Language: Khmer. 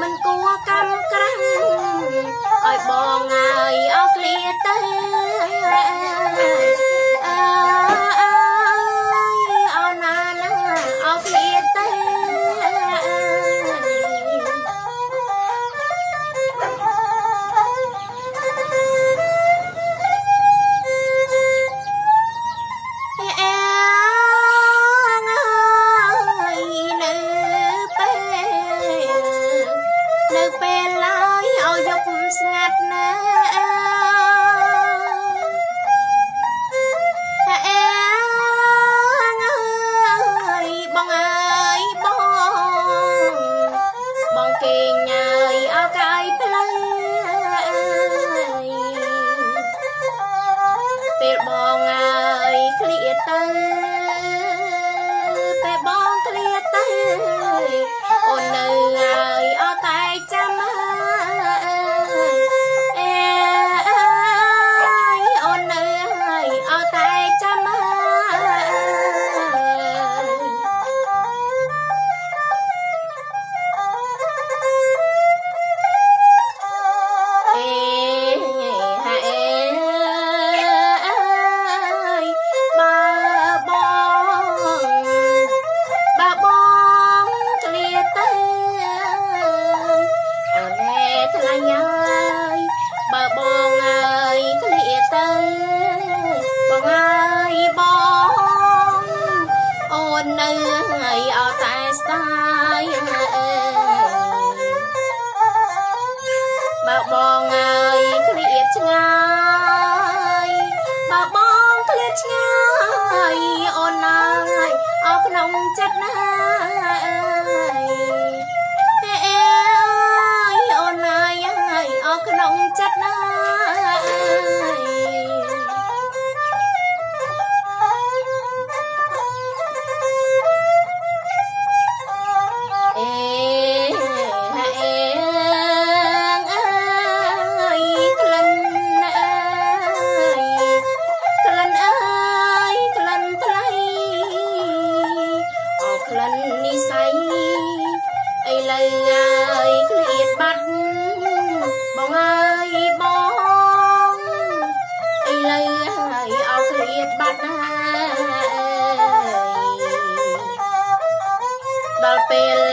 มันกลัวกำกรังอ้อยบองไงเอาเคลียเตอเอานานาเอาเคลียเตอស្ងាត់ណាបងអើយបងគេញ៉ើយអោកាយផ្លូវពេលបងអើយឃ្លៀតទៅពេលបងឃ្លៀតទៅអូននៅហើយអត់តែចាំបើបងអើយឃ្លៀតទៅបងអើយបងអូននៅហើយអត់តែស្ដាយបើបងអើយឃ្លៀតឆ្ងាយបើបងឃ្លៀតឆ្ងាយអូនអើយអោក្នុងចិត្តណាក្នុងចិត្តណាក្លិននិស័យឥឡូវហើយឃ្លៀតបាត់បងអើយបងឥឡូវហើយអោឃ្លៀតបាត់ហើយដល់ពេល